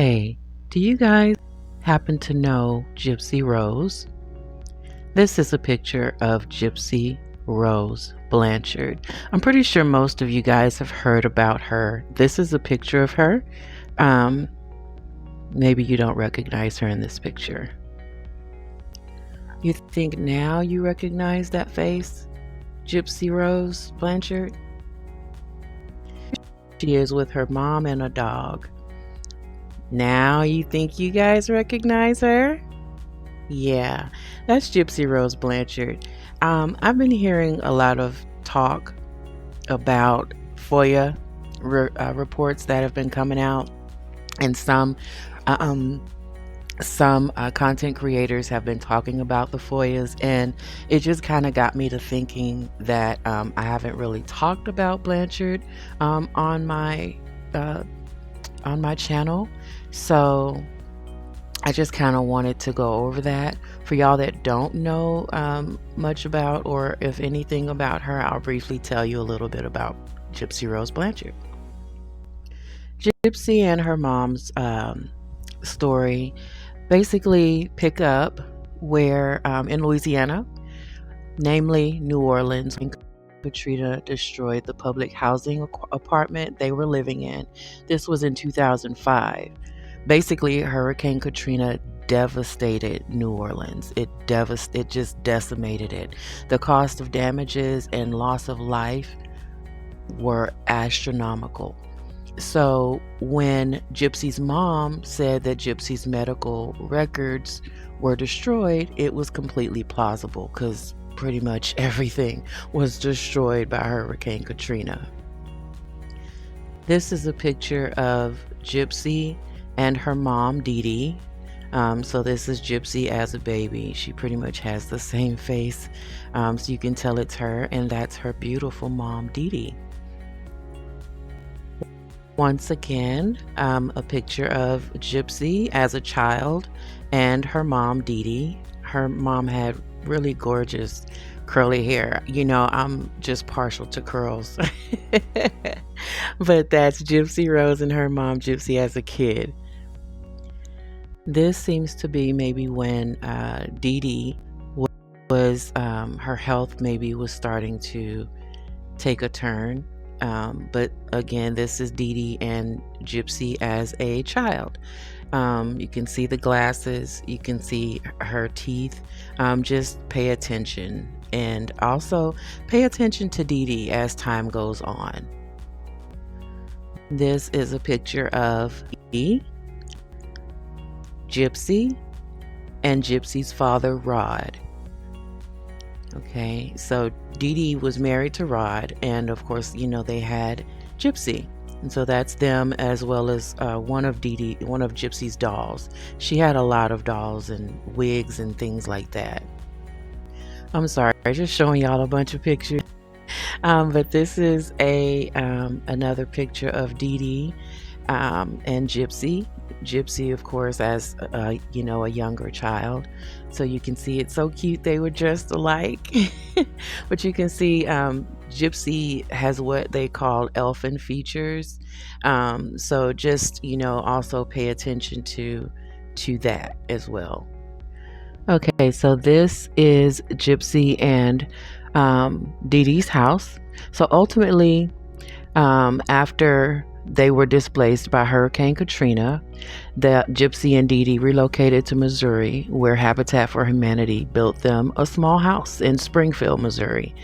Hey, do you guys happen to know Gypsy-Rose? This is a picture of Gypsy-Rose Blanchard. I'm pretty sure most of you guys have heard about her. This is a picture of her. Um, Maybe you don't recognize her in this picture. You think now you recognize that face? Gypsy-Rose Blanchard? She is with her mom and a dog. Now you think you guys recognize her? Yeah, that's Gypsy-Rose Blanchard. I've been hearing a lot of talk about FOIA reports that have been coming out, and uh, um, some content creators have been talking about the FOIAs, and it just kind of got me to thinking that I haven't really talked about Blanchard on my channel, so I just kind of wanted to go over that. For y'all that don't know much about, or if anything about her, I'll briefly tell you a little bit about Gypsy-Rose Blanchard. Gypsy and her mom's story basically pick up where in Louisiana, namely New Orleans, when Katrina destroyed the public housing apartment they were living in. This was in 2005. Basically, Hurricane Katrina devastated New Orleans. It just decimated it. The cost of damages and loss of life were astronomical. So when Gypsy's mom said that Gypsy's medical records were destroyed, it was completely plausible because pretty much everything was destroyed by Hurricane Katrina. This is a picture of Gypsy and her mom, Dee Dee. So this is Gypsy as a baby. She pretty much has the same face, so you can tell it's her, and that's her beautiful mom, Dee Dee. Once again, a picture of Gypsy as a child and her mom, Dee Dee. Her mom had really gorgeous curly hair. You know, I'm just partial to curls. But that's Gypsy-Rose and her mom, Gypsy, as a kid. This seems to be maybe when Dee Dee was, her health maybe was starting to take a turn. But again, this is Dee Dee and Gypsy as a child. You can see the glasses, you can see her teeth. Just pay attention, and also pay attention to Dee Dee as time goes on. This is a picture of Dee, Gypsy, and Gypsy's father, Rod. Okay, so Dee Dee was married to Rod, and of course, you know, they had Gypsy. And so that's them, as well as one of Gypsy's dolls. She had a lot of dolls and wigs and things like that. I'm sorry, just showing y'all a bunch of pictures. But this is another picture of Dee Dee and Gypsy. Gypsy, of course, as you know, a younger child. So you can see it's so cute. They were dressed alike. But you can see Gypsy has what they call elfin features. So just, you know, also pay attention to that as well. Okay, so this is Gypsy and Dee Dee's house. So ultimately, after they were displaced by Hurricane Katrina, the Gypsy and Dee Dee relocated to Missouri, where Habitat for Humanity built them a small house in Springfield, Missouri.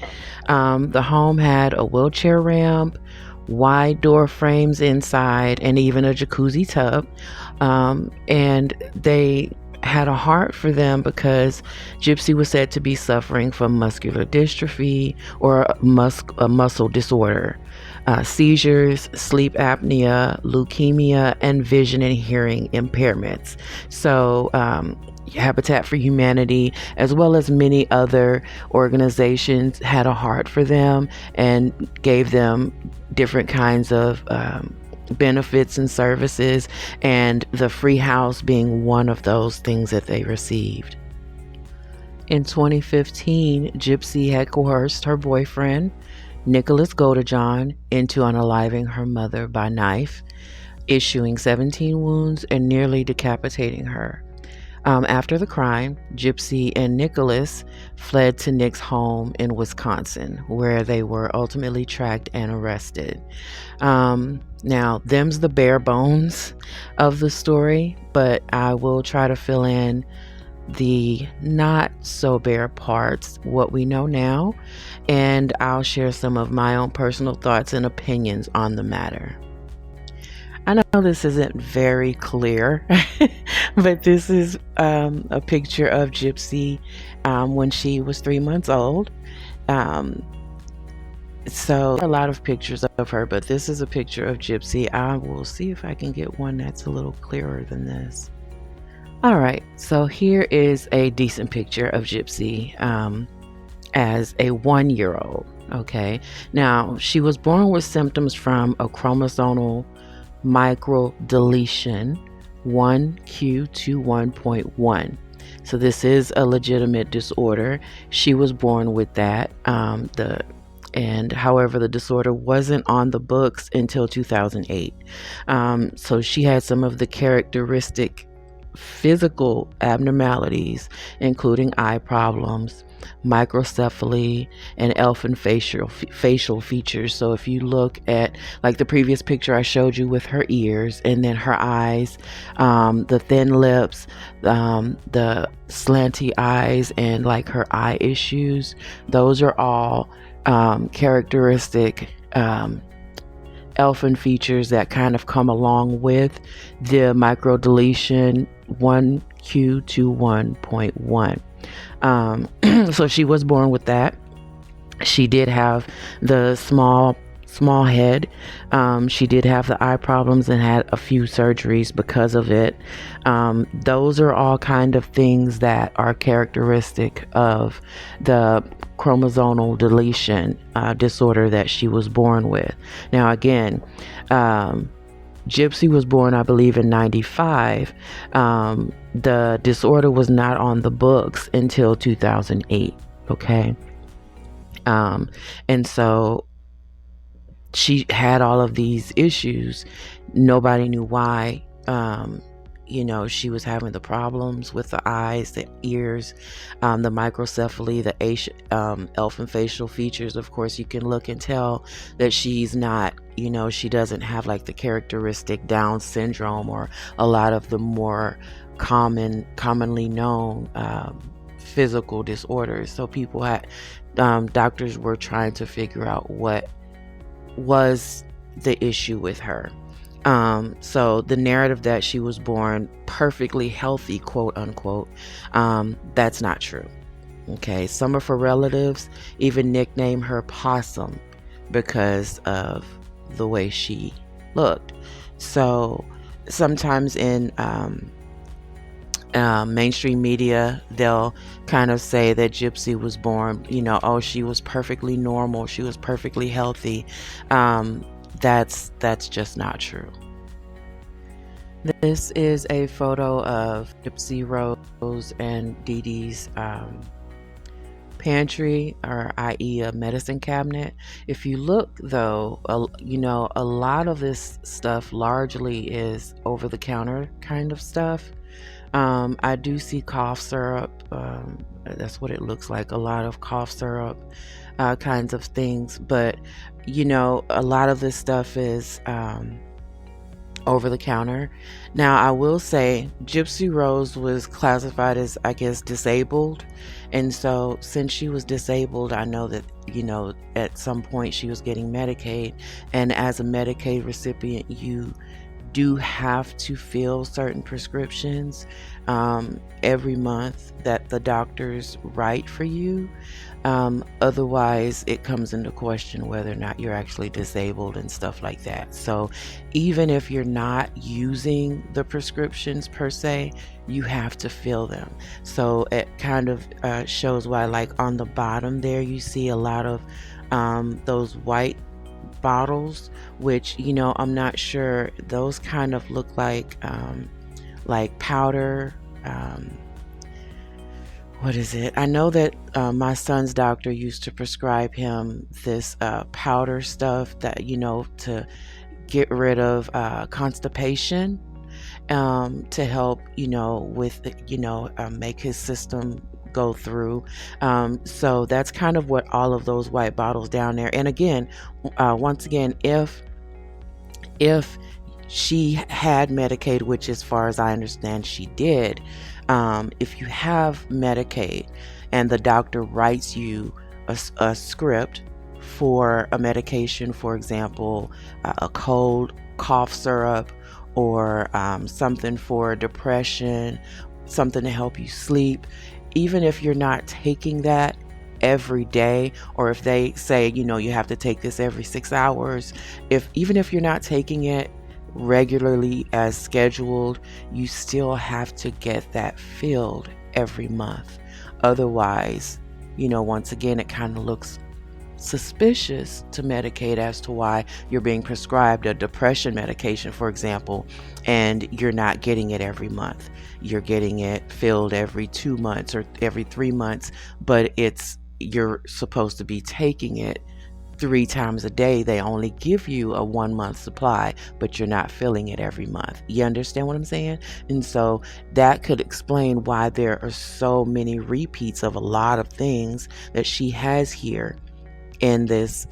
The home had a wheelchair ramp, wide door frames inside, and even a jacuzzi tub. And they had a heart for them because Gypsy was said to be suffering from muscular dystrophy, or a muscle disorder, seizures, sleep apnea, leukemia, and vision and hearing impairments. So Habitat for Humanity, as well as many other organizations, had a heart for them and gave them different kinds of benefits and services, and the free house being one of those things that they received. In 2015, Gypsy had coerced her boyfriend, Nicholas Godejohn, into unaliving her mother by knife. issuing 17 wounds and nearly decapitating her. After the crime, Gypsy and Nicholas fled to Nick's home in Wisconsin, where they were ultimately tracked and arrested. Now, them's the bare bones of the story, but I will try to fill in the not so bare parts, what we know now, and I'll share some of my own personal thoughts and opinions on the matter. I know this isn't very clear, but this is a picture of Gypsy when she was 3 months old. So a lot of pictures of her, but this is a picture of Gypsy. I will see if I can get one that's a little clearer than this. All right, so here is a decent picture of Gypsy as a 1-year-old. Okay, now she was born with symptoms from a chromosomal microdeletion 1q21.1. So this is a legitimate disorder. She was born with that. However, the disorder wasn't on the books until 2008. So she had some of the characteristic physical abnormalities, including eye problems, microcephaly, and elfin facial features. So if you look at like the previous picture I showed you with her ears and then her eyes, the thin lips, the slanty eyes, and like her eye issues, those are all characteristic elfin features that kind of come along with the microdeletion 1q21.1. So she was born with that. She did have the small head. She did have the eye problems and had a few surgeries because of it. Those are all kind of things that are characteristic of the chromosomal deletion disorder that she was born with. Now again, Gypsy was born, I believe, in 95. The disorder was not on the books until 2008. Okay. And so she had all of these issues. Nobody knew why. She was having the problems with the eyes, the ears, the microcephaly, the elfin facial features. Of course, you can look and tell that she's not, she doesn't have like the characteristic Down syndrome or a lot of the more commonly known physical disorders. So people had, doctors were trying to figure out what was the issue with her. So the narrative that she was born perfectly healthy, quote unquote, that's not true. Okay. Some of her relatives even nicknamed her Possum because of the way she looked. So sometimes in mainstream media, they'll kind of say that Gypsy was born, she was perfectly normal, she was perfectly healthy. That's just not true. This is a photo of Gypsy-Rose and Dee Dee's pantry, or i.e. a medicine cabinet. If you look though, a lot of this stuff largely is over-the-counter kind of stuff. I do see cough syrup. That's what it looks like. A lot of cough syrup kinds of things. But, a lot of this stuff is over the counter. Now, I will say Gypsy-Rose was classified as, I guess, disabled. And so since she was disabled, I know that, at some point she was getting Medicaid. And as a Medicaid recipient, you do have to fill certain prescriptions every month that the doctors write for you. Otherwise, it comes into question whether or not you're actually disabled and stuff like that. So even if you're not using the prescriptions per se, you have to fill them. So it kind of shows why, like on the bottom there, you see a lot of those white bottles, which I'm not sure, those kind of look like powder. What is it? I know that my son's doctor used to prescribe him this powder stuff that to get rid of constipation, to help, with, make his system go through. So that's kind of what all of those white bottles down there. And again, once again, if she had Medicaid, which as far as I understand she did, if you have Medicaid and the doctor writes you a script for a medication, for example, a cold cough syrup, or something for depression, something to help you sleep, even if you're not taking that every day, or if they say, you have to take this every 6 hours, even if you're not taking it regularly as scheduled, you still have to get that filled every month. Otherwise, once again, it kind of looks suspicious to Medicaid as to why you're being prescribed a depression medication, for example, and you're not getting it every month. You're getting it filled every 2 months or every 3 months, but you're supposed to be taking it 3 times a day. They only give you a 1-month supply, but you're not filling it every month. You understand what I'm saying? And so that could explain why there are so many repeats of a lot of things that she has here in this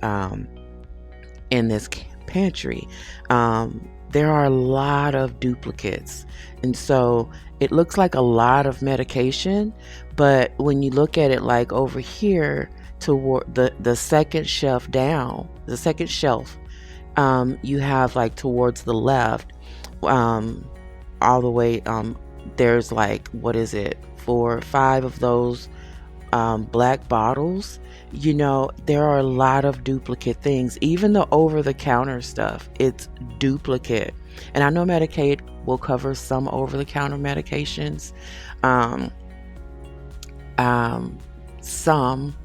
pantry. There are a lot of duplicates, and so it looks like a lot of medication, but when you look at it, like over here toward the second shelf down, you have, like, towards the left, all the way, there's like, what is it, 4 or 5 of those black bottles. There are a lot of duplicate things. Even the over-the-counter stuff, it's duplicate. And I know Medicaid will cover some over-the-counter medications. Some,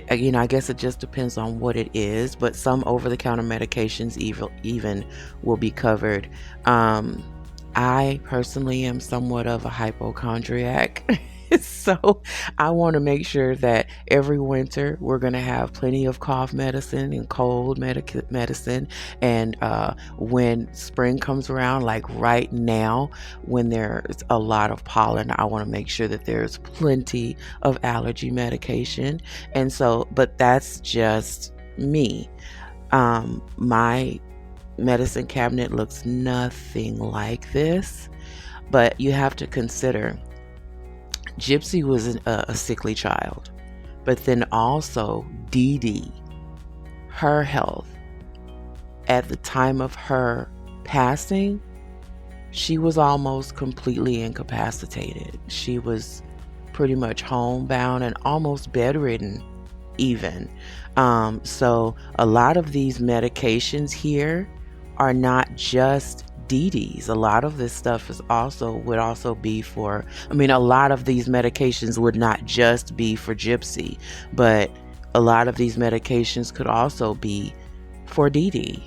I guess it just depends on what it is, but some over-the-counter medications even will be covered. I personally am somewhat of a hypochondriac. So I want to make sure that every winter we're going to have plenty of cough medicine and cold medicine. And when spring comes around, like right now, when there's a lot of pollen, I want to make sure that there's plenty of allergy medication. And so, but that's just me. My medicine cabinet looks nothing like this, but you have to consider Gypsy was a sickly child, but then also Dee Dee, her health at the time of her passing, she was almost completely incapacitated. She was pretty much homebound and almost bedridden even. So a lot of these medications here are not just Dee Dee's. A lot of this stuff would also be for, a lot of these medications would not just be for Gypsy, but a lot of these medications could also be for Dee Dee.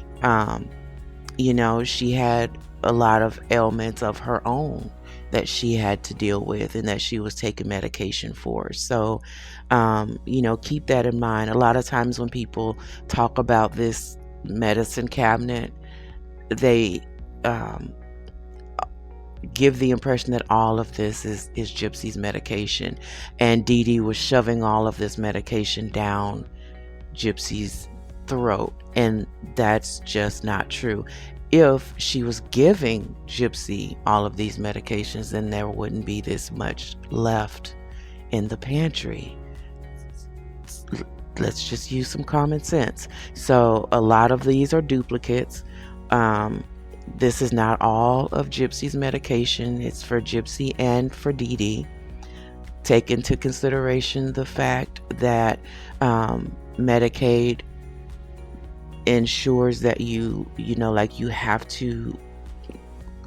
She had a lot of ailments of her own that she had to deal with and that she was taking medication for. So, keep that in mind. A lot of times when people talk about this medicine cabinet, they give the impression that all of this is Gypsy's medication, and Dee Dee was shoving all of this medication down Gypsy's throat, and that's just not true. If she was giving Gypsy all of these medications, then there wouldn't be this much left in the pantry. Let's just use some common sense. So a lot of these are duplicates. This is not all of Gypsy's medication. It's for Gypsy and for Dee Dee. Take into consideration the fact that Medicaid ensures that you have to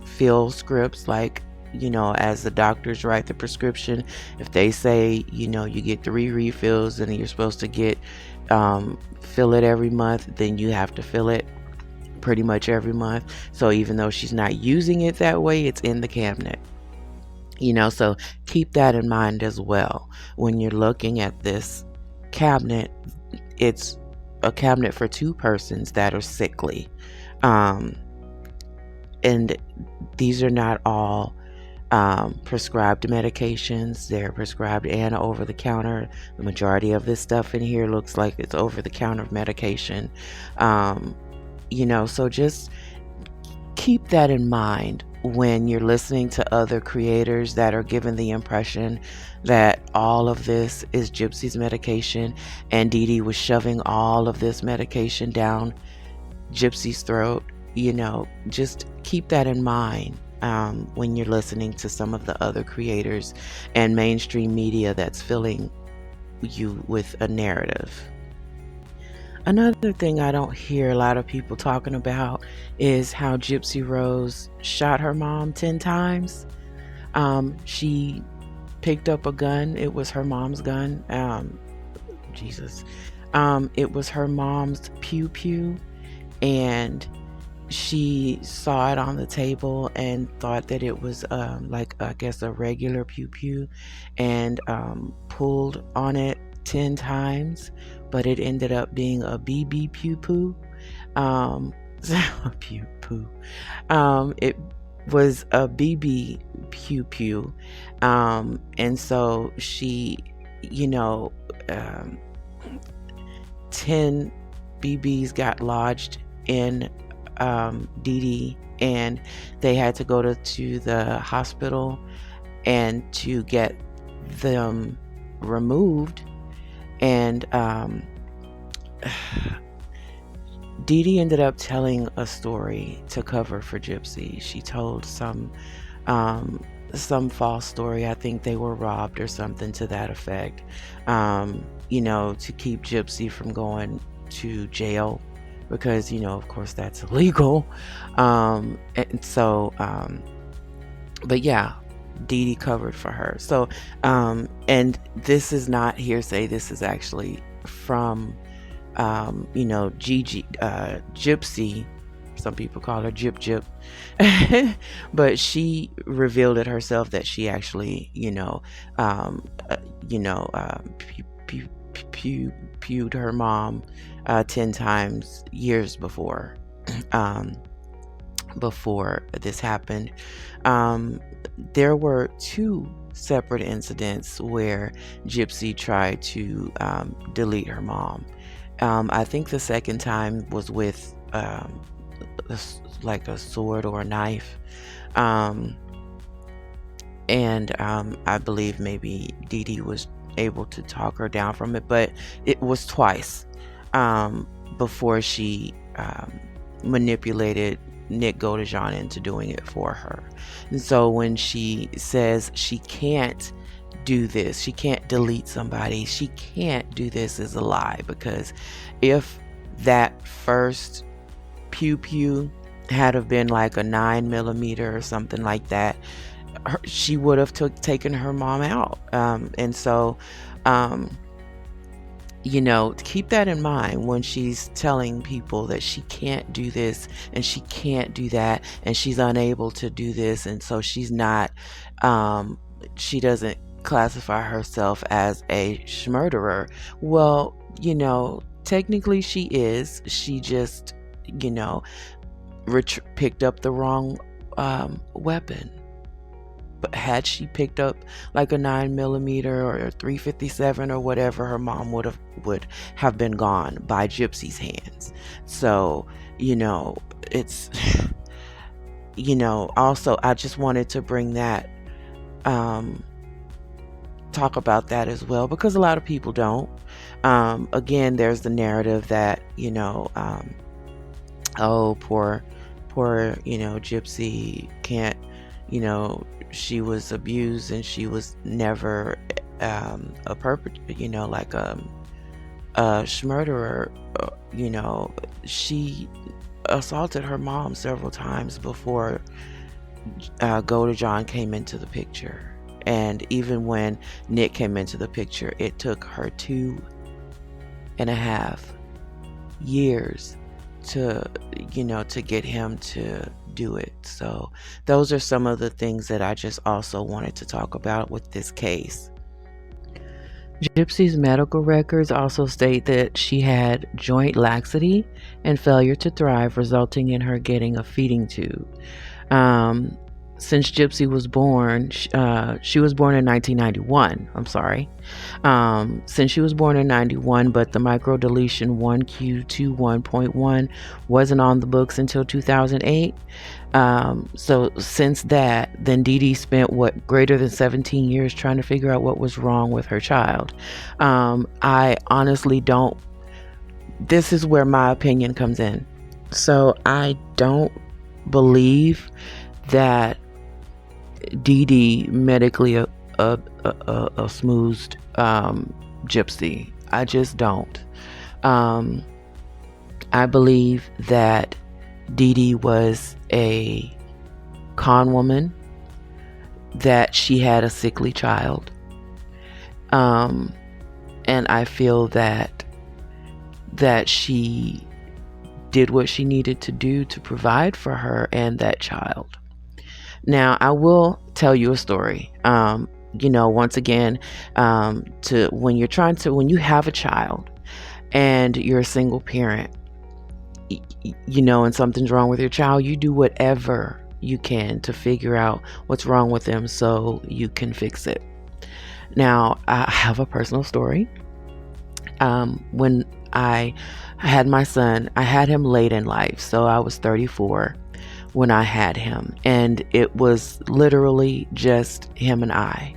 fill scripts, as the doctors write the prescription. If they say, you get 3 refills and you're supposed to get fill it every month, then you have to fill it pretty much every month. So even though she's not using it that way, it's in the cabinet. So keep that in mind as well. When you're looking at this cabinet, it's a cabinet for 2 persons that are sickly. Um, and these are not all prescribed medications. They're prescribed and over the counter. The majority of this stuff in here looks like it's over the counter medication. So just keep that in mind when you're listening to other creators that are given the impression that all of this is Gypsy's medication and Dee Dee was shoving all of this medication down Gypsy's throat. Just keep that in mind when you're listening to some of the other creators and mainstream media that's filling you with a narrative. Another thing I don't hear a lot of people talking about is how Gypsy-Rose shot her mom 10 times. She picked up a gun. It was her mom's gun. Jesus. It was her mom's pew pew, and she saw it on the table and thought that it was like, I guess, a regular pew pew, and pulled on it 10 times, but it ended up being a BB pew poo. Pew poo. It was a BB pew pew. And so she, 10 BBs got lodged in Dee Dee, and they had to go to the hospital and to get them removed. And Dee Dee ended up telling a story to cover for Gypsy. She told some false story. I think they were robbed or something to that effect, to keep Gypsy from going to jail, because, of course that's illegal. And so, but yeah, Dee Dee covered for her. So, and this is not hearsay. This is actually from, Gigi, Gypsy. Some people call her Gyp, but she revealed it herself that she actually, pewed her mom 10 times years before, before this happened. There were 2 separate incidents where Gypsy tried to delete her mom. I think the second time was with like a sword or a knife. And I believe maybe Dee Dee was able to talk her down from it, but it was twice before she manipulated Nick Godejohn into doing it for her. And so when she says she can't do this, she can't delete somebody, she can't do this, is a lie, because if that first pew pew had have been like a 9mm or something like that, she would have taken her mom out. And so keep that in mind when she's telling people that she can't do this and she can't do that and she's unable to do this, and so she's not, she doesn't classify herself as a schmurderer. Well, technically she is. She just, picked up the wrong weapon. But had she picked up like a 9mm or a 357 or whatever, her mom would have been gone by Gypsy's hands. So, it's, also I just wanted to bring that, talk about that as well, because a lot of people don't. Again, there's the narrative that, oh, poor, Gypsy can't, she was abused and she was never a perpetrator, like a schmurderer. She assaulted her mom several times before Godejohn came into the picture. And even when Nick came into the picture, it took her 2.5 years to get him to do it. So those are some of the things that I just also wanted to talk about with this case. Gypsy's medical records also state that she had joint laxity and failure to thrive, resulting in her getting a feeding tube. Um, since Gypsy was born, she was born in 1991. I'm sorry. Since she was born in 91, but the microdeletion 1Q21.1 wasn't on the books until 2008. So since that, then Dee Dee spent greater than 17 years trying to figure out what was wrong with her child. I honestly don't. This is where my opinion comes in. So I don't believe that Dee Dee medically smoothed Gypsy. I just don't. I believe that Dee Dee was a con woman, that she had a sickly child. And I feel that she did what she needed to do to provide for her and that child. Now, I will tell you a story. Once again, when you have a child and you're a single parent, and something's wrong with your child, you do whatever you can to figure out what's wrong with them so you can fix it. Now, I have a personal story. When I had my son, I had him late in life, so I was 34 when I had him, and it was literally just him and I.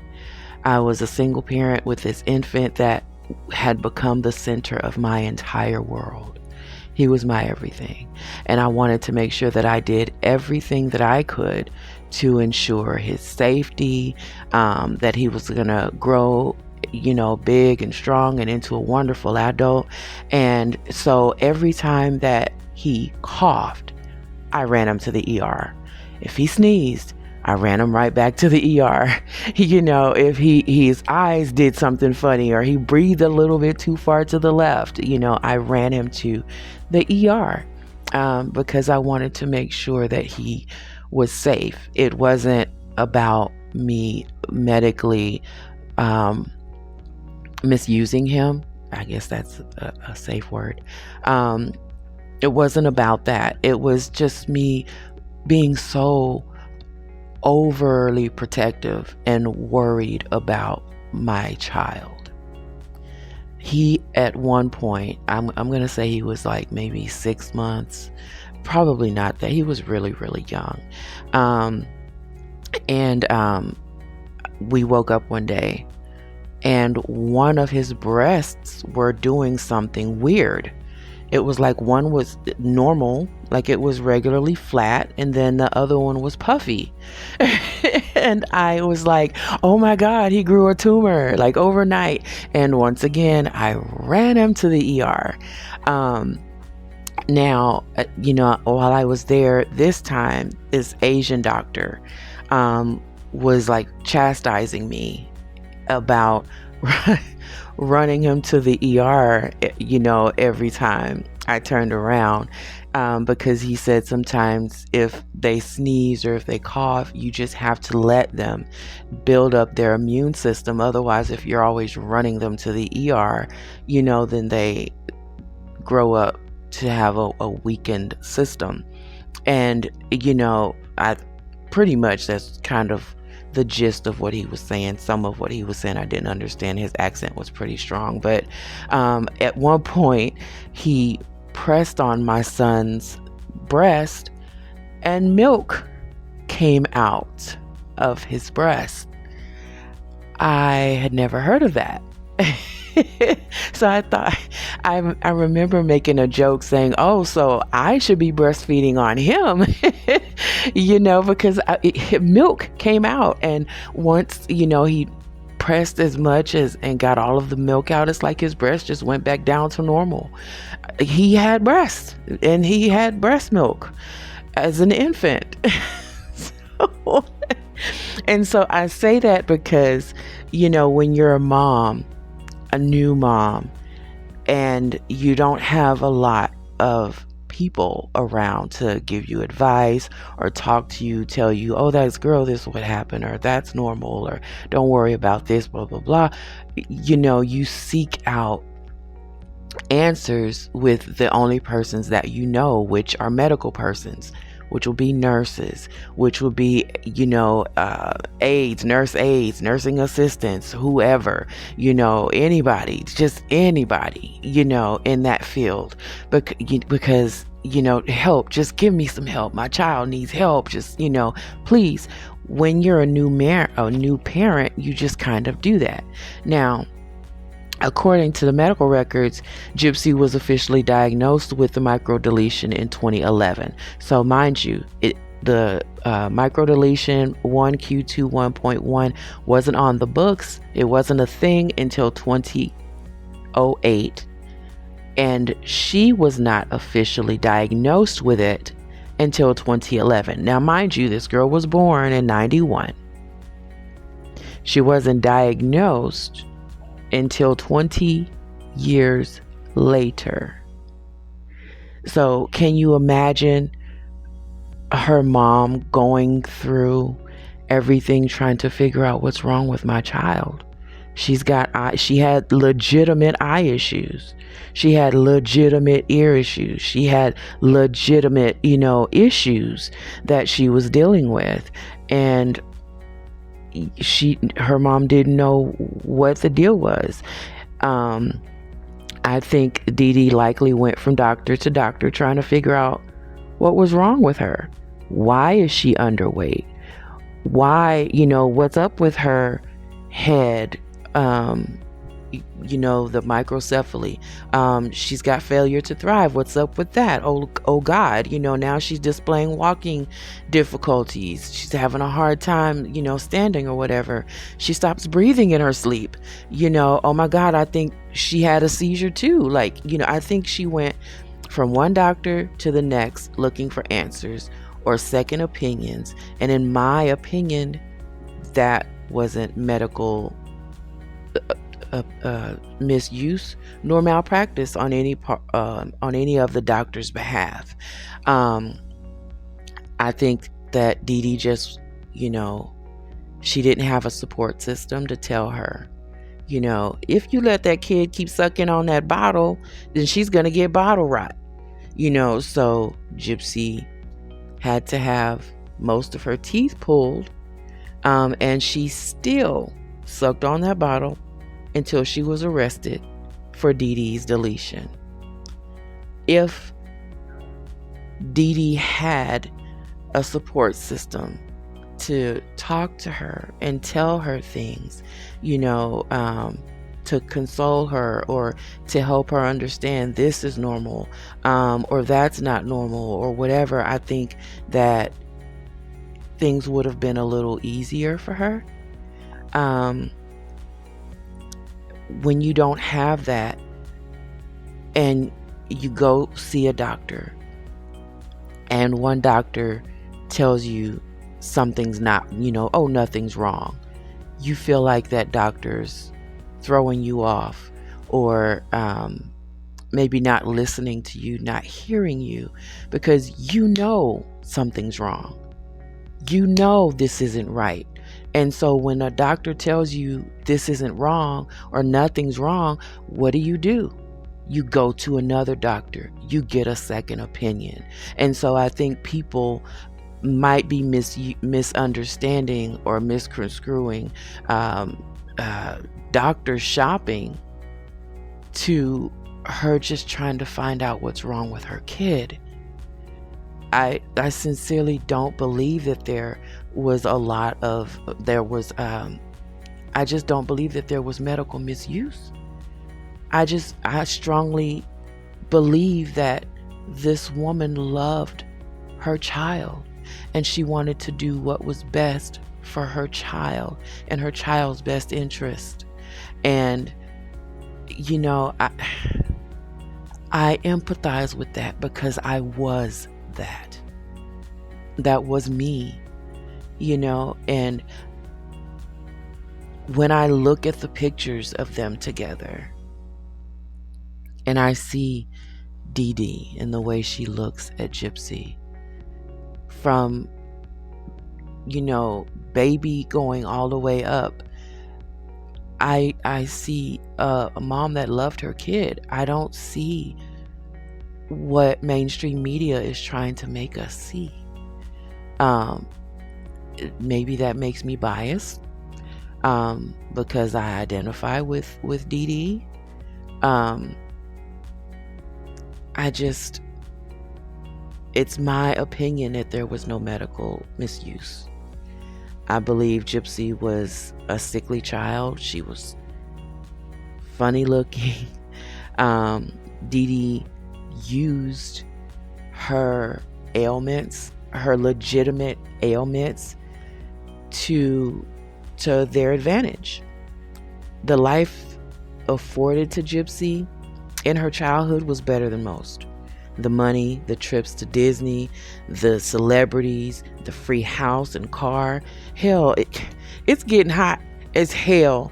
I was a single parent with this infant that had become the center of my entire world. He was my everything, and I wanted to make sure that I did everything that I could to ensure his safety, that he was going to grow big and strong and into a wonderful adult. And so every time that he coughed, I ran him to the ER. If he sneezed, I ran him right back to the ER. If his eyes did something funny or he breathed a little bit too far to the left, I ran him to the ER, because I wanted to make sure that he was safe. It wasn't about me medically misusing him. I guess that's a safe word. It wasn't about that. It was just me being so overly protective and worried about my child. He, at one point, I'm going to say he was like maybe 6 months, probably not that. He was really, really young. We woke up one day and one of his breasts were doing something weird. It was like one was normal, like it was regularly flat, and then the other one was puffy. And I was like, oh my God, he grew a tumor like overnight. And once again, I ran him to the ER. Now, while I was there this time, this Asian doctor was like chastising me about running him to the ER, every time I turned around, because he said sometimes if they sneeze or if they cough, you just have to let them build up their immune system. Otherwise, if you're always running them to the ER, then they grow up to have a weakened system. And, I pretty much, that's kind of the gist of what he was saying. Some of what he was saying I didn't understand. His accent was pretty strong, but at one point he pressed on my son's breast and milk came out of his breast. I had never heard of that. So I thought, I remember making a joke saying, oh, so I should be breastfeeding on him, because milk came out. And once, he pressed as much and got all of the milk out, it's like his breast just went back down to normal. He had breasts and he had breast milk as an infant. And so I say that because, when you're a mom, a new mom, and you don't have a lot of people around to give you advice or talk to you, tell you, oh, that's girl, this is what happened, or that's normal, or don't worry about this, blah, blah, blah. You seek out answers with the only persons that you know, which are medical persons, which will be nurses, which will be, aides, nursing assistants, whoever, anybody, just anybody, in that field. Because, help, just give me some help. My child needs help. Just, please. When you're a new parent, you just kind of do that. Now, according to the medical records, Gypsy was officially diagnosed with the microdeletion in 2011. So mind you, the microdeletion 1Q21.1 wasn't on the books. It wasn't a thing until 2008. And she was not officially diagnosed with it until 2011. Now, mind you, this girl was born in 91. She wasn't diagnosed until 20 years later. So can you imagine her mom going through everything trying to figure out what's wrong with my child? She had legitimate eye issues. She had legitimate ear issues. She had legitimate, issues that she was dealing with. And her mom didn't know what the deal was. I think Dee Dee likely went from doctor to doctor trying to figure out what was wrong with her. Why is she underweight? Why, what's up with her head? The microcephaly. She's got failure to thrive. What's up with that? Oh God, now she's displaying walking difficulties. She's having a hard time, standing or whatever. She stops breathing in her sleep. Oh my God, I think she had a seizure too. I think she went from one doctor to the next looking for answers or second opinions. And in my opinion, that wasn't medical misuse nor malpractice on any of the doctor's behalf. I think that Dee Dee just, she didn't have a support system to tell her, if you let that kid keep sucking on that bottle, then she's gonna get bottle rot. So Gypsy had to have most of her teeth pulled, and she still sucked on that bottle until she was arrested for Dee Dee's deletion. If Dee Dee had a support system to talk to her and tell her things, to console her or to help her understand this is normal, or that's not normal or whatever, I think that things would have been a little easier for her. When you don't have that and you go see a doctor and one doctor tells you something's not, nothing's wrong, you feel like that doctor's throwing you off or maybe not listening to you, not hearing you, because something's wrong. This isn't right. And so when a doctor tells you this isn't wrong or nothing's wrong, what do? You go to another doctor. You get a second opinion. And so I think people might be misunderstanding or misconstruing doctor shopping to her just trying to find out what's wrong with her kid. I sincerely don't believe that there was I just don't believe that there was medical misuse. I strongly believe that this woman loved her child and she wanted to do what was best for her child and her child's best interest. And I empathize with that because I was that. That was me, and when I look at the pictures of them together and I see Dee Dee and the way she looks at Gypsy, from, baby going all the way up, I see a mom that loved her kid. I don't see what mainstream media is trying to make us see. Maybe that makes me biased, because I identify with Dee Dee. It's my opinion that there was no medical misuse. I believe Gypsy was a sickly child. She was funny looking. Dee Dee used her ailments, her legitimate ailments, to their advantage. The life afforded to Gypsy in her childhood was better than most. The money, the trips to Disney, the celebrities, the free house and car. Hell, it's getting hot as hell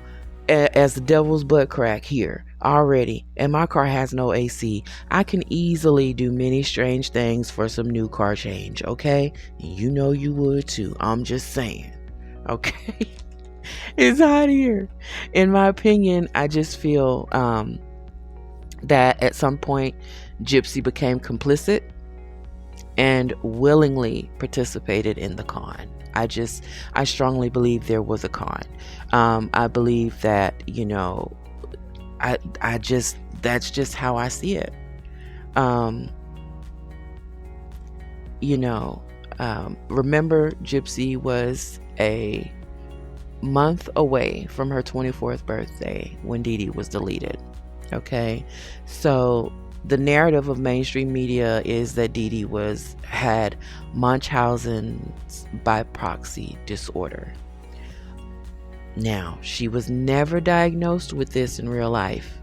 as the devil's butt crack here already, and my car has no AC. I can easily do many strange things for some new car change, okay? And you know you would too. I'm just saying, okay? It's hot here. In my opinion, I just feel that at some point Gypsy became complicit and willingly participated in the con. I strongly believe there was a con. I believe that, that's just how I see it. Remember, Gypsy was a month away from her 24th birthday when Dee Dee was deleted. Okay, so the narrative of mainstream media is that Dee Dee had Munchausen's by proxy disorder. Now, she was never diagnosed with this in real life.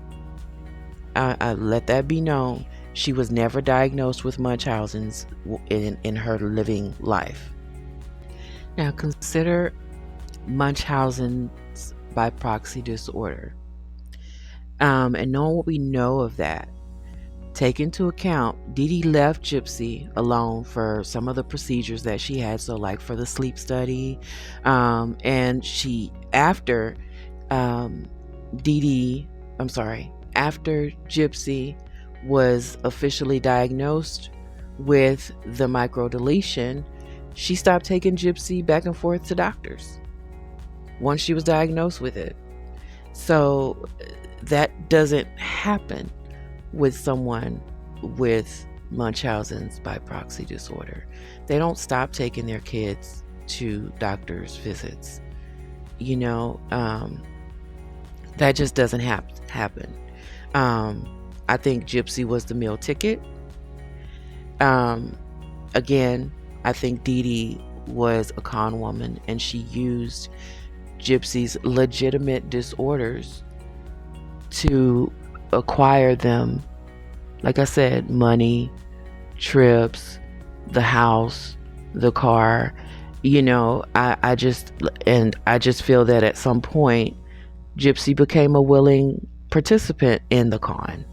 I let that be known. She was never diagnosed with Munchausen's in her living life. Now, consider Munchausen's by proxy disorder. And knowing what we know of that, take into account Dee Dee left Gypsy alone for some of the procedures that she had. So like for the sleep study, and after Gypsy was officially diagnosed with the microdeletion, she stopped taking Gypsy back and forth to doctors once she was diagnosed with it. So that doesn't happen with someone with Munchausen's by proxy disorder. They don't stop taking their kids to doctor's visits. That just doesn't happen. I think Gypsy was the meal ticket. Again, I think Dee Dee was a con woman, and she used Gypsy's legitimate disorders to acquire them. Like I said, money, trips, the house, the car. I just feel that at some point Gypsy became a willing participant in the con.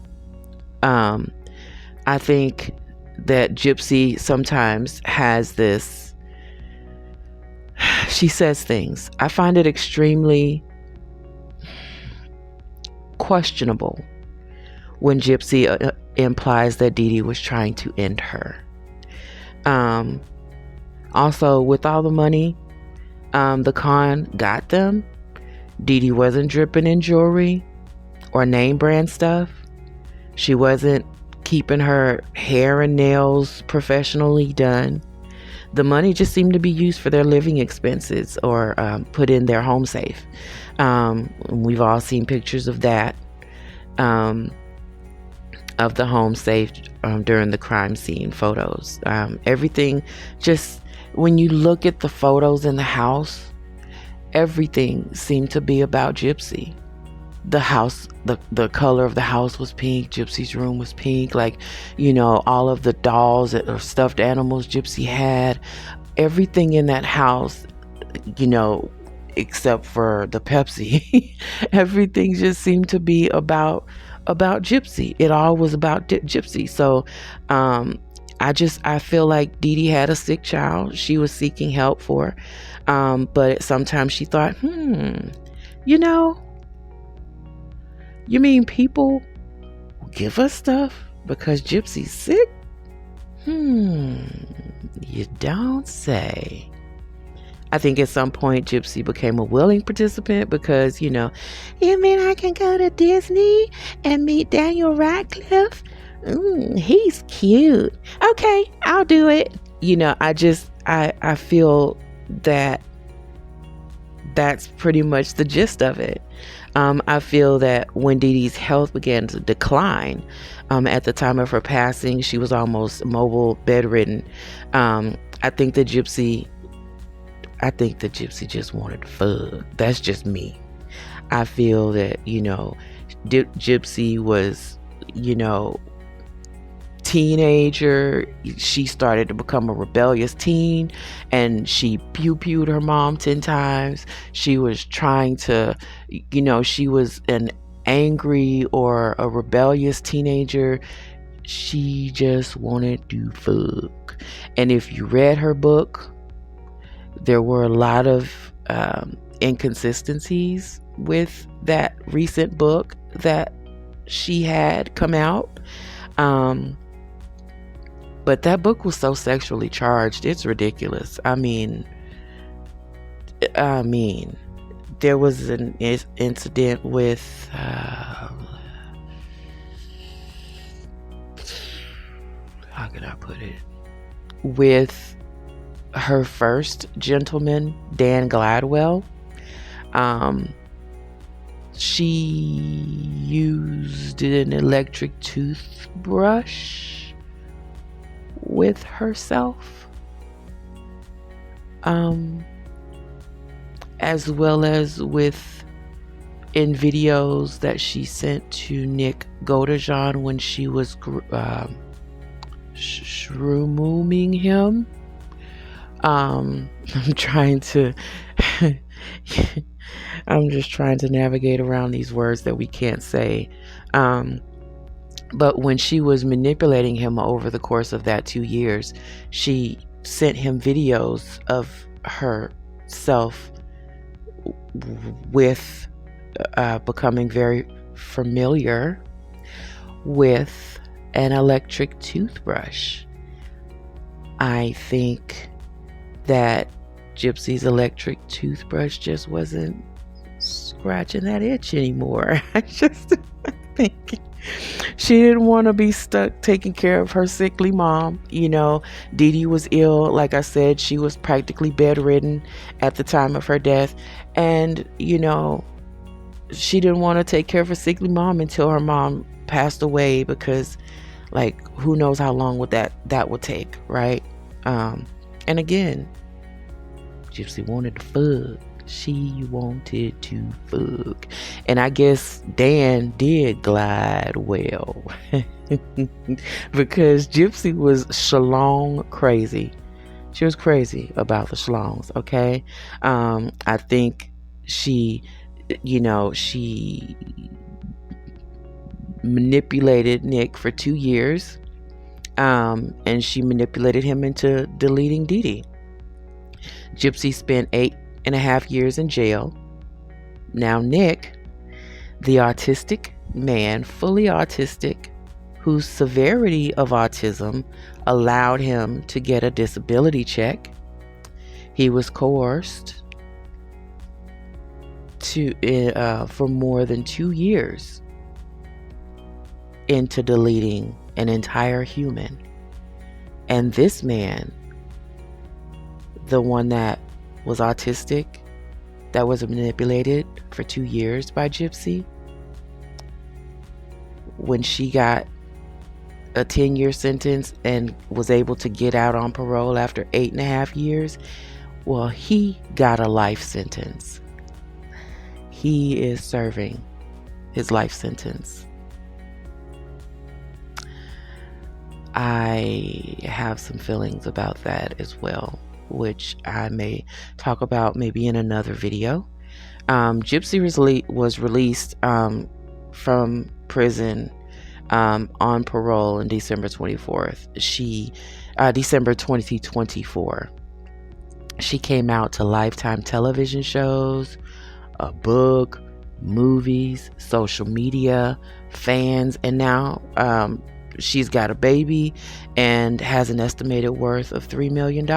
I think that Gypsy sometimes has this, she says things. I find it extremely questionable when Gypsy implies that Dee Dee was trying to end her. Also, with all the money the con got them, Dee Dee wasn't dripping in jewelry or name brand stuff. She wasn't keeping her hair and nails professionally done. The money just seemed to be used for their living expenses or put in their home safe. We've all seen pictures of that, of the home safe during the crime scene photos. Everything just, when you look at the photos in the house, everything seemed to be about Gypsy. The house, the color of the house was pink. Gypsy's room was pink. All of the dolls or stuffed animals Gypsy had, everything in that house, except for the Pepsi, everything just seemed to be about about Gypsy. It all was about Gypsy. So I feel like Dee Dee had a sick child she was seeking help for. But sometimes she thought, you know, you mean people give us stuff because Gypsy's sick? You don't say. I think at some point Gypsy became a willing participant because, you mean I can go to Disney and meet Daniel Radcliffe? He's cute. Okay, I'll do it. I feel that that's pretty much the gist of it. I feel that when Dee Dee's health began to decline, at the time of her passing, she was almost mobile bedridden. I think that Gypsy just wanted to fuck. That's just me. I feel that, Gypsy was, teenager. She started to become a rebellious teen, and she pew-pewed her mom 10 times. She was trying to, she was an angry or a rebellious teenager. She just wanted to fuck. And if you read her book, there were a lot of inconsistencies with that recent book that she had come out. But that book was so sexually charged, it's ridiculous. I mean, there was an incident with how can I put it? With her first gentleman, Dan Gladwell. She used an electric toothbrush with herself, as well as in videos that she sent to Nick Godejohn when she was shrooming him. I'm just trying to navigate around these words that we can't say. But when she was manipulating him over the course of that 2 years, she sent him videos of herself with becoming very familiar with an electric toothbrush. I think that Gypsy's electric toothbrush just wasn't scratching that itch anymore. I think she didn't want to be stuck taking care of her sickly mom. Dee Dee was ill. Like I said, she was practically bedridden at the time of her death. And, she didn't want to take care of her sickly mom until her mom passed away, because, who knows how long that would take, right? And again, Gypsy wanted to fuck. She wanted to fuck. And I guess Dan did glide well. Because Gypsy was shalong crazy. She was crazy about the shalongs, okay? I think she manipulated Nick for 2 years. And she manipulated him into deleting Dee Dee. Gypsy spent 8.5 years in jail. Now Nick, the autistic man, fully autistic, whose severity of autism allowed him to get a disability check, he was coerced for more than 2 years into deleting an entire human. And this man, the one that was autistic, that was manipulated for 2 years by Gypsy, when she got a 10-year sentence and was able to get out on parole after 8.5 years, well, he got a life sentence. He is serving his life sentence. I have some feelings about that as well, which I may talk about maybe in another video. Gypsy was released from prison on parole on December 24th. December 2024. She came out to Lifetime television shows, a book, movies, social media, fans, and now she's got a baby and has an estimated worth of $3 million.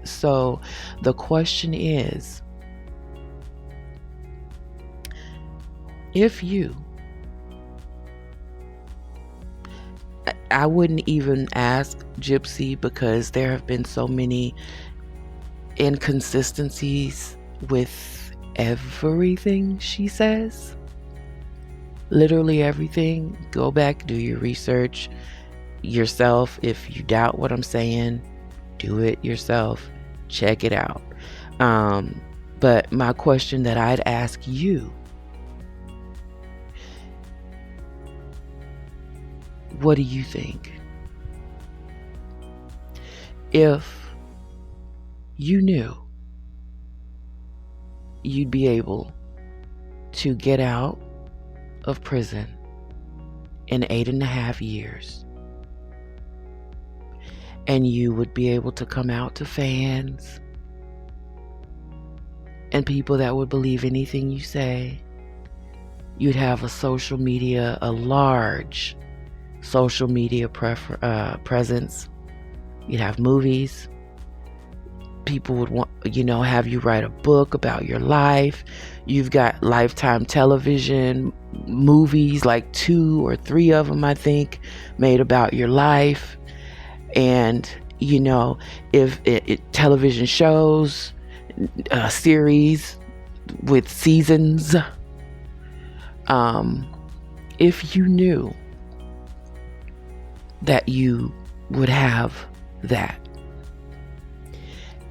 So the question is, if you, I wouldn't even ask Gypsy, because there have been so many inconsistencies with everything she says. Literally everything. Go back, do your research yourself. If you doubt what I'm saying, do it yourself. Check it out. But my question that I'd ask you, what do you think? If you knew you'd be able to get out of prison in 8.5 years, and you would be able to come out to fans and people that would believe anything you say, you'd have a large social media presence, you'd have movies, people would want, have you write a book about your life. You've got Lifetime television movies, like 2 or 3 of them, I think, made about your life. And, if television shows, series with seasons, if you knew that you would have that,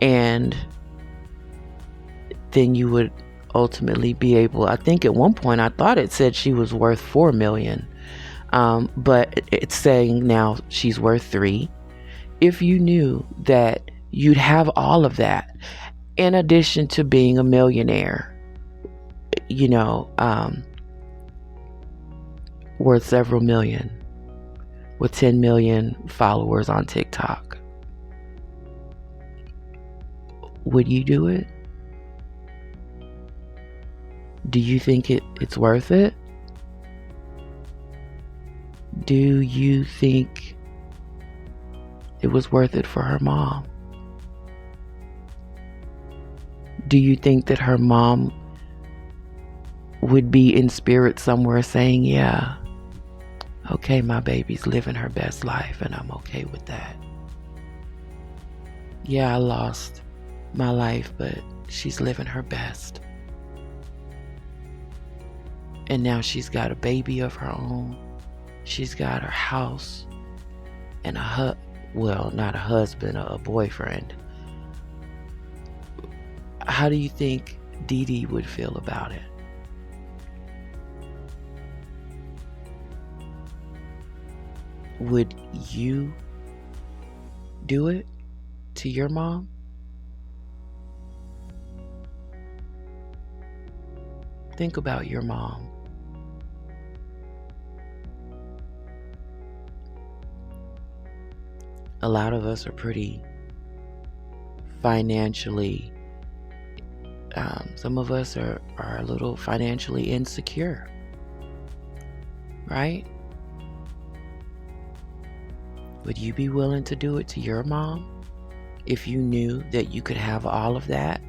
and then you would ultimately be able, I think at one point I thought it said she was worth $4 million, but it's saying now she's worth $3 million. If you knew that you'd have all of that, in addition to being a millionaire, worth several million, with 10 million followers on TikTok, would you do it? Do you think it's worth it? Do you think it was worth it for her mom? Do you think that her mom would be in spirit somewhere saying, yeah, okay, my baby's living her best life and I'm okay with that. Yeah, I lost my life, but she's living her best. And now she's got a baby of her own. She's got her house and not a husband, a boyfriend. How do you think Dee Dee would feel about it? Would you do it to your mom? Think about your mom. A lot of us are pretty financially, some of us are a little financially insecure, right? Would you be willing to do it to your mom if you knew that you could have all of that?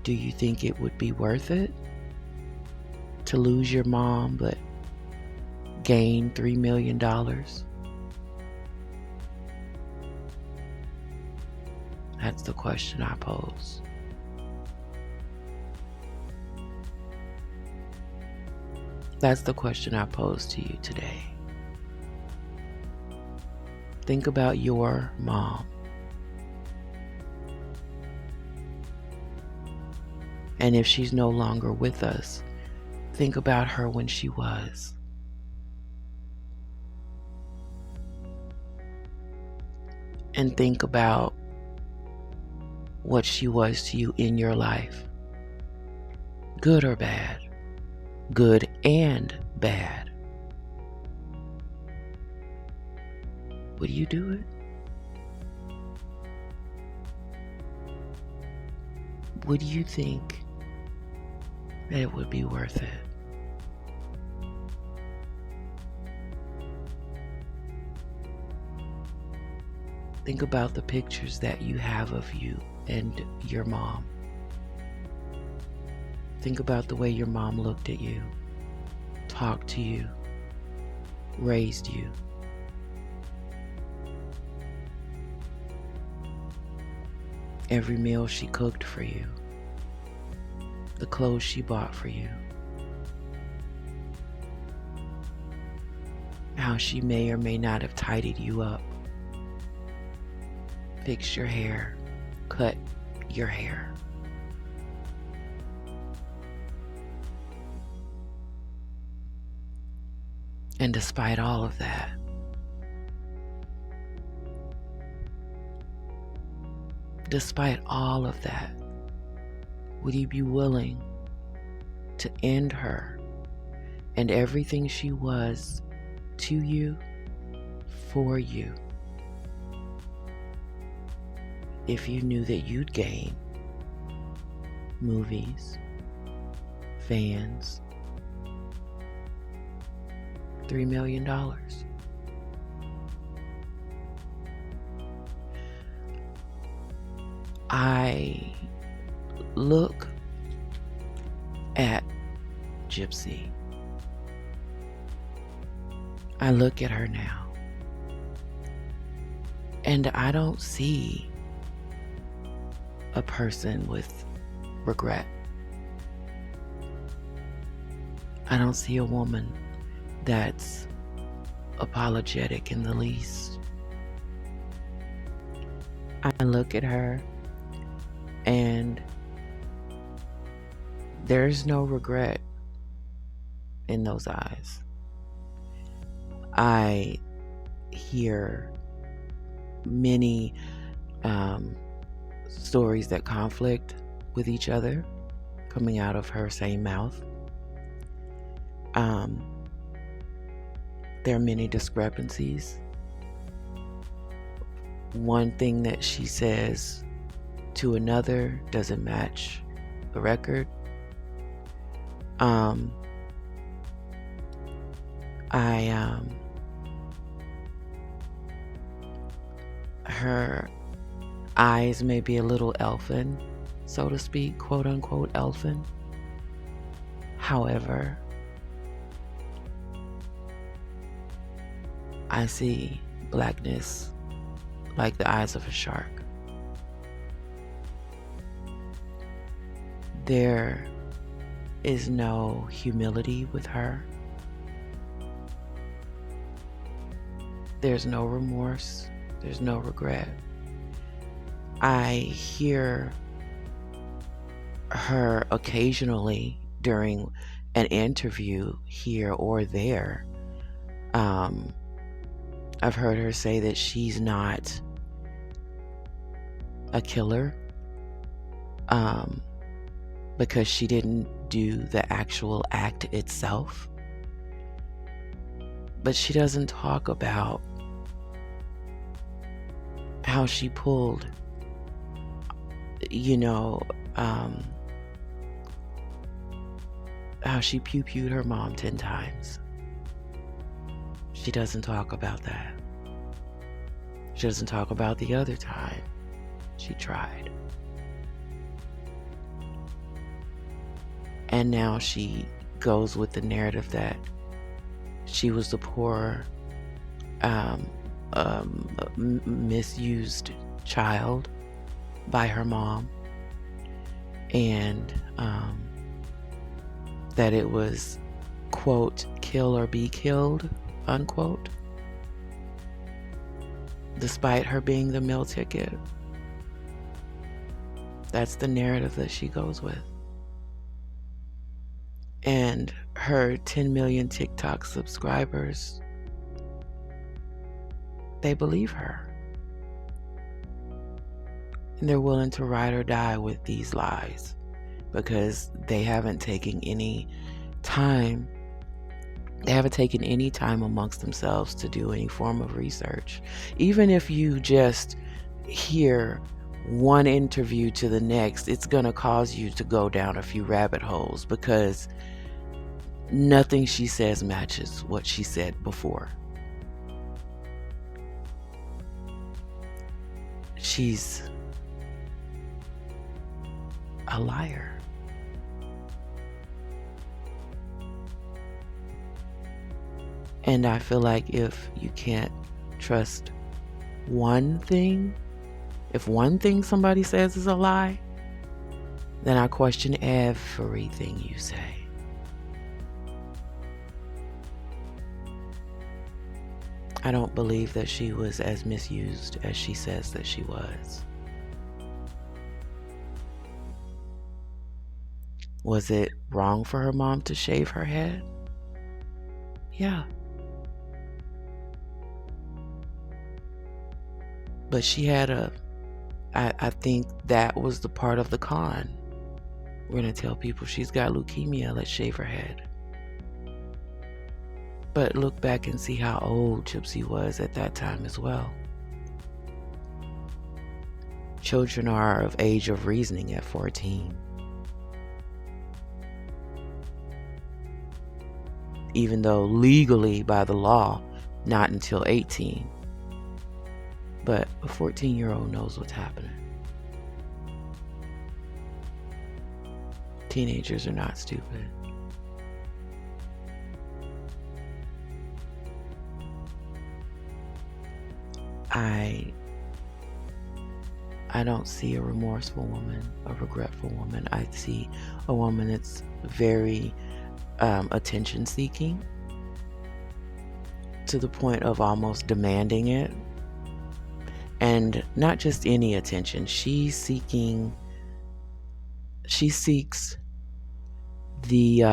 Do you think it would be worth it to lose your mom but gain $3 million? That's the question I pose. That's the question I pose to you today. Think about your mom. And if she's no longer with us, think about her when she was. And think about what she was to you in your life Good or bad? Good and bad. Would you do it? Would you think that it would be worth it? Think about the pictures that you have of you and your mom. Think about the way your mom looked at you, talked to you, raised you. Every meal she cooked for you, the clothes she bought for you, how she may or may not have tidied you up, fixed your hair, cut your hair. And despite all of that, would you be willing to end her and everything she was to you, for you, if you knew that you'd gain movies, fans, $3 million? I look at Gypsy. I look at her now, and I don't see a person with regret. I don't see a woman that's apologetic in the least. I look at her and there's no regret in those eyes. I hear many stories that conflict with each other coming out of her same mouth. There are many discrepancies. One thing that she says to another doesn't match the record. Her eyes may be a little elfin, so to speak, quote unquote elfin. However, I see blackness like the eyes of a shark. There is no humility with her. There's no remorse. There's no regret. I hear her occasionally during an interview here or there. I've heard her say that she's not a killer because she didn't do the actual act itself. But she doesn't talk about how she pulled, how she pew-pewed her mom 10 times. She doesn't talk about that. She doesn't talk about the other time she tried. And now she goes with the narrative that she was the poor, misused child by her mom, and that it was, quote, kill or be killed, unquote, despite her being the meal ticket. That's the narrative that she goes with. And her 10 million TikTok subscribers, they believe her. And they're willing to ride or die with these lies because they haven't taken any time. They haven't taken any time amongst themselves to do any form of research. Even if you just hear one interview to the next, it's going to cause you to go down a few rabbit holes, because nothing she says matches what she said before. She's a liar. And I feel like if you can't trust one thing, if one thing somebody says is a lie, then I question everything you say. I don't believe that she was as misused as she says that she was. Was it wrong for her mom to shave her head? Yeah. But she had I think that was the part of the con. We're going to tell people she's got leukemia, let's shave her head. But look back and see how old Gypsy was at that time as well. Children are of age of reasoning at 14. Even though legally by the law, not until 18. But a 14-year-old knows what's happening. Teenagers are not stupid. I don't see a remorseful woman, a regretful woman. I see a woman that's very attention seeking, to the point of almost demanding it. And not just any attention. She seeks the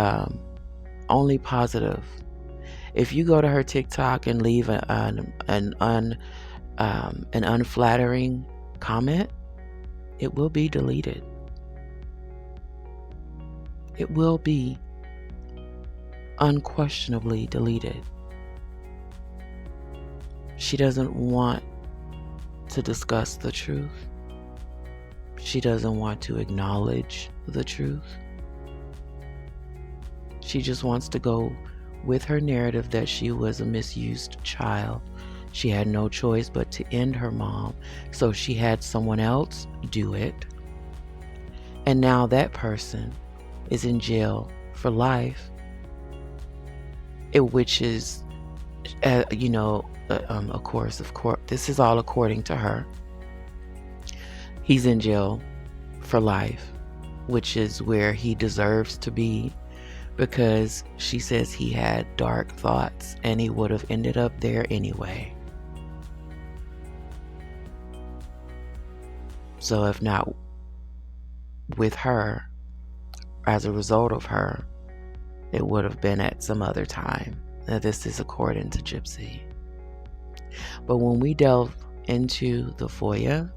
only positive. If you go to her TikTok and leave an unflattering comment, it will be deleted. It will be unquestionably deleted. She doesn't want to discuss the truth. She doesn't want to acknowledge the truth. She just wants to go with her narrative that she was a misused child. She had no choice but to end her mom, so she had someone else do it. And now that person is in jail for life, which is, of course, this is all according to her. He's in jail for life, which is where he deserves to be, because she says he had dark thoughts and he would have ended up there anyway. So if not with her, as a result of her, it would have been at some other time. Now, this is according to Gypsy. But when we delve into the FOIA,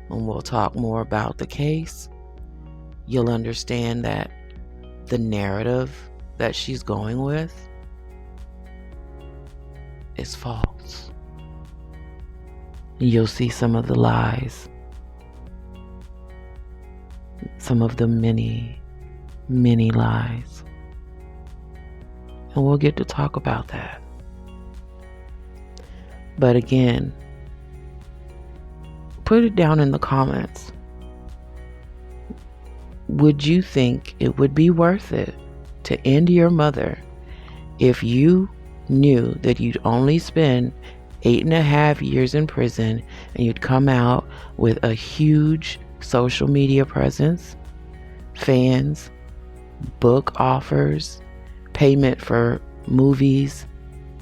and we'll talk more about the case, you'll understand that the narrative that she's going with is false. You'll see some of the lies, some of the many, many lies. And we'll get to talk about that. But again, put it down in the comments. Would you think it would be worth it to end your mother if you knew that you'd only spend 8.5 years in prison and you'd come out with a huge social media presence, fans, book offers, payment for movies,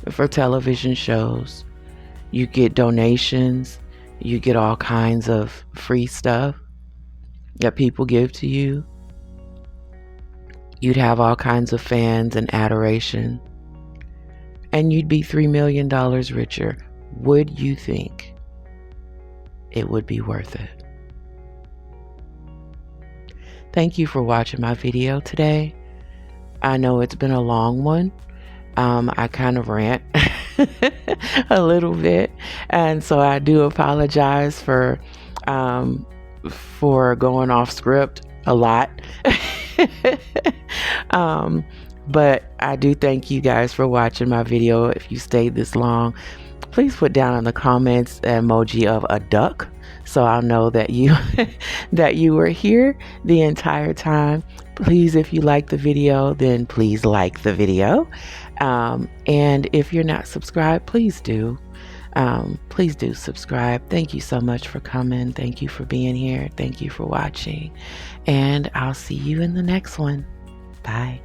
for television shows? You get donations, you get all kinds of free stuff that people give to you. You'd have all kinds of fans and adoration, and you'd be $3 million richer. Would you think it would be worth it? Thank you for watching my video today. I know it's been a long one. I kind of rant a little bit, and so I do apologize for going off script a lot. But I do thank you guys for watching my video. If you stayed this long, please put down in the comments an emoji of a duck, so I'll know that you that you were here the entire time. Please, if you like the video, then please like the video. And if you're not subscribed, please do. Please do subscribe. Thank you so much for coming. Thank you for being here. Thank you for watching. And I'll see you in the next one. Bye.